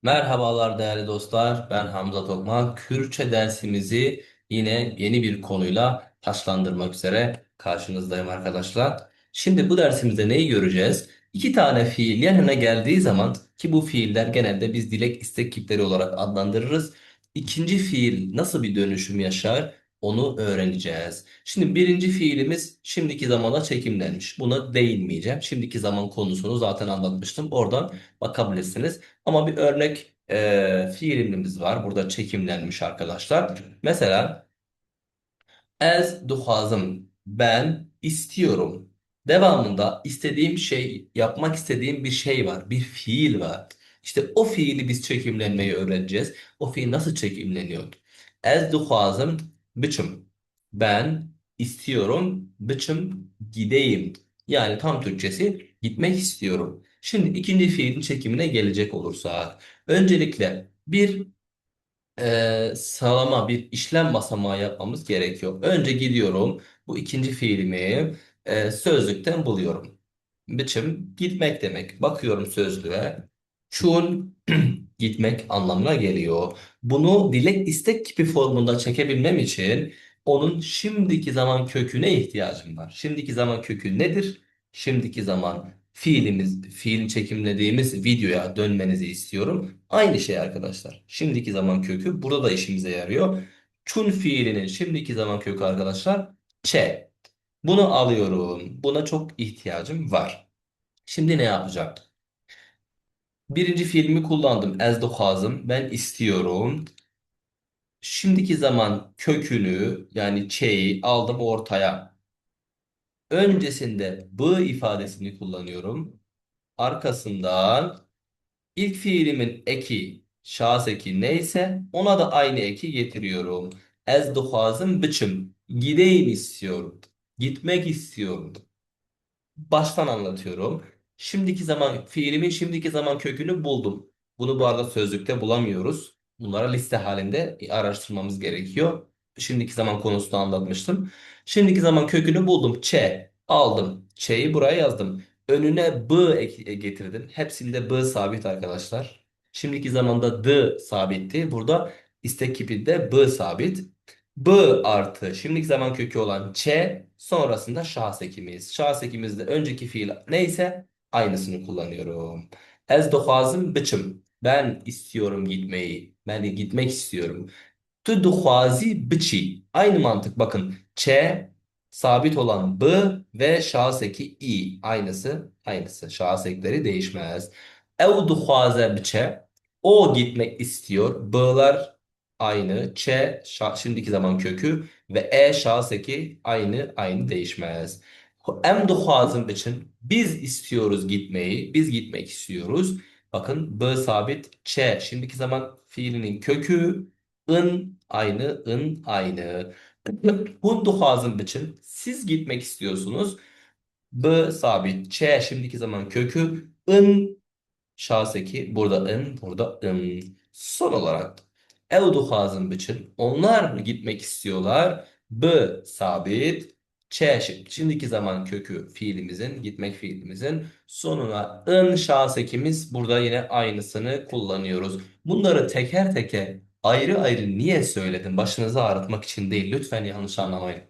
Merhabalar değerli dostlar. Ben Hamza Tokmak. Kürtçe dersimizi yine yeni bir konuyla taşlandırmak üzere karşınızdayım arkadaşlar. Şimdi bu dersimizde neyi göreceğiz? İki tane fiil yan yana geldiği zaman ki bu fiiller genelde biz dilek istek kipleri olarak adlandırırız. İkinci fiil nasıl bir dönüşüm yaşar? Onu öğreneceğiz. Şimdi birinci fiilimiz şimdiki zamana çekimlenmiş. Buna değinmeyeceğim. Şimdiki zaman konusunu zaten anlatmıştım. Oradan bakabilirsiniz. Ama bir örnek fiilimiz var. Burada çekimlenmiş arkadaşlar. Mesela ez duhazım. Ben istiyorum. Devamında istediğim şey, yapmak istediğim bir şey var. Bir fiil var. İşte o fiili biz çekimlenmeyi öğreneceğiz. O fiil nasıl çekimleniyor? Ez duhazım biçim. Ben istiyorum biçim gideyim. Yani tam Türkçesi gitmek istiyorum. Şimdi ikinci fiilin çekimine gelecek olursak. Öncelikle bir sağlama bir işlem basamağı yapmamız gerekiyor. Önce gidiyorum. Bu ikinci fiilimi sözlükten buluyorum. Biçim gitmek demek. Bakıyorum sözlüğe. Çun gitmek anlamına geliyor. Bunu dilek istek kipi formunda çekebilmem için onun şimdiki zaman köküne ihtiyacım var. Şimdiki zaman kökü nedir? Şimdiki zaman fiilin çekimlediğimiz videoya dönmenizi istiyorum. Aynı şey arkadaşlar. Şimdiki zaman kökü burada da işimize yarıyor. Çun fiilinin şimdiki zaman kökü arkadaşlar ç. Bunu alıyorum. Buna çok ihtiyacım var. Şimdi ne yapacağım? Birinci fiilimi kullandım. Ez hazım. Ben istiyorum. Şimdiki zaman kökünü yani ç'yi aldım ortaya. Öncesinde b ifadesini kullanıyorum. Arkasından ilk fiilimin eki, şahs eki neyse ona da aynı eki getiriyorum. Ez hazım biçim. Gideyim istiyorum. Gitmek istiyorum. Baştan anlatıyorum. Şimdiki zaman fiilimin şimdiki zaman kökünü buldum. Bunu bu arada sözlükte bulamıyoruz. Bunlara liste halinde araştırmamız gerekiyor. Şimdiki zaman konusunu anlatmıştım. Şimdiki zaman kökünü buldum. Ç aldım. Ç'yi buraya yazdım. Önüne getirdim. Hepsinde b sabit arkadaşlar. Şimdiki zamanda d sabitti. Burada istek kipinde b sabit. B artı şimdiki zaman kökü olan ç sonrasında şahıs ekimiz. Şahıs ekimizde önceki fiil neyse aynısını kullanıyorum. Ez duhazım biçim. Ben istiyorum gitmeyi. Ben gitmek istiyorum. Tu duhazi biçi. Aynı mantık bakın. Ç sabit olan b ve şahıs eki i. Aynısı. Aynısı. Şahıs ekleri değişmez. Ev duhaze biçe. O gitmek istiyor. B'lar aynı. Şimdiki zaman kökü ve şahıs eki aynı değişmez. Em duhazım için biz istiyoruz gitmeyi. Biz gitmek istiyoruz. Bakın b sabit ç. Şimdiki zaman fiilinin kökü ın aynı. Hundu hazım için siz gitmek istiyorsunuz. B sabit. Ç şimdiki zaman kökü. Şahıs eki burada burada ın. Son olarak evdu hazım için onlar gitmek istiyorlar. B sabit. Şimdiki zaman kökü fiilimizin gitmek fiilimizin sonuna ın şahıs ekimiz burada yine aynısını kullanıyoruz. Bunları teker teker ayrı ayrı niye söyledim? Başınızı ağrıtmak için değil. Lütfen yanlış anlamayın.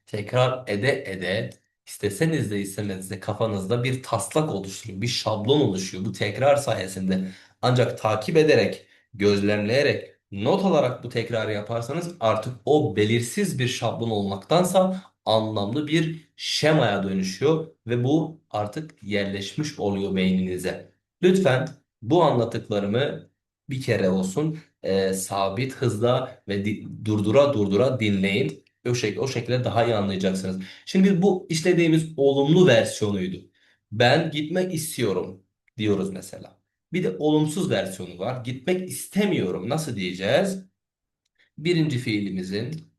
Tekrar ede ede isteseniz de istemeniz de kafanızda bir taslak oluşturuyor, bir şablon oluşuyor. Bu tekrar sayesinde ancak takip ederek, gözlemleyerek, not alarak bu tekrarı yaparsanız artık o belirsiz bir şablon olmaktansa anlamlı bir şemaya dönüşüyor ve bu artık yerleşmiş oluyor beyninize. Lütfen bu anlattıklarımı bir kere olsun sabit hızla ve durdura durdura dinleyin. O şekilde daha iyi anlayacaksınız. Şimdi biz bu işlediğimiz olumlu versiyonuydu. Ben gitmek istiyorum diyoruz mesela. Bir de olumsuz versiyonu var. Gitmek istemiyorum. Nasıl diyeceğiz? Birinci fiilimizin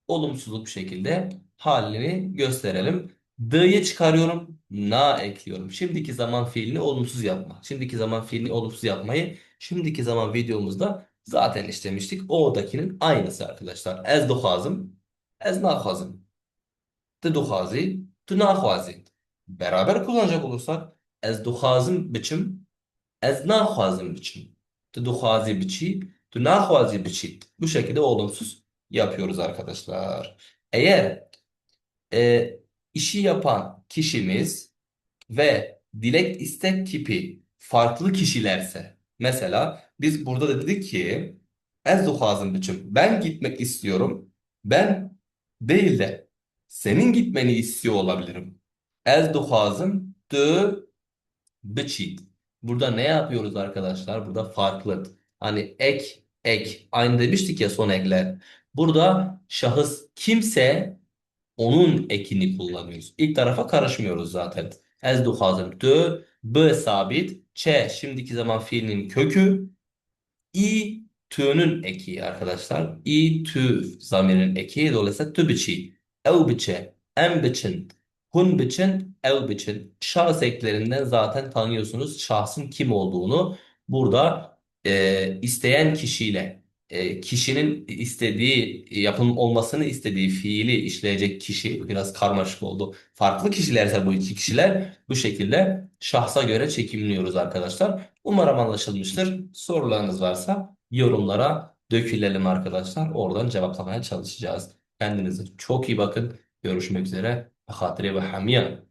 olumsuzluk bir şekilde halini gösterelim. D'yi çıkarıyorum. Na ekliyorum. Şimdiki zaman fiilini olumsuz yapma. Şimdiki zaman fiilini olumsuz yapmayı şimdiki zaman videomuzda zaten işlemiştik. O'dakinin aynısı arkadaşlar. Ez duhazım. Ez nahazım. Tıduhazi. Tınahazi. Beraber kullanacak olursak ez duhazım biçim. Ez naxwazim biçim. Tu dixwazi biçî, tu naxwazî biçît. Bu şekilde olumsuz yapıyoruz arkadaşlar. Eğer e, işi yapan kişimiz ve dilek istek tipi farklı kişilerse, mesela biz burada da dedik ki ez dixwazim biçim. Ben gitmek istiyorum. Ben değil de senin gitmeni istiyor olabilirim. Ez dixwazim tu biçî. Burada ne yapıyoruz arkadaşlar? Burada farklı. Hani ek. Aynı demiştik ya son ekler. Burada şahıs kimse onun ekini kullanıyoruz. İlk tarafa karışmıyoruz zaten. Ez duhazım tü, b sabit, ç şimdiki zaman fiilinin kökü, i tü'nün eki arkadaşlar. I tü zamirinin eki. Dolayısıyla tü biçi, ev biçe, em biçin, hun biçin, ev biçin. Şahıs eklerinden zaten tanıyorsunuz şahsın kim olduğunu. Burada isteyen kişiyle kişinin istediği yapım olmasını istediği fiili işleyecek kişi biraz karmaşık oldu. Farklı kişilerse bu iki kişiler bu şekilde şahsa göre çekimliyoruz arkadaşlar. Umarım anlaşılmıştır. Sorularınız varsa yorumlara dökülelim arkadaşlar. Oradan cevaplamaya çalışacağız. Kendinize çok iyi bakın. Görüşmek üzere. Hatire ve hamiye.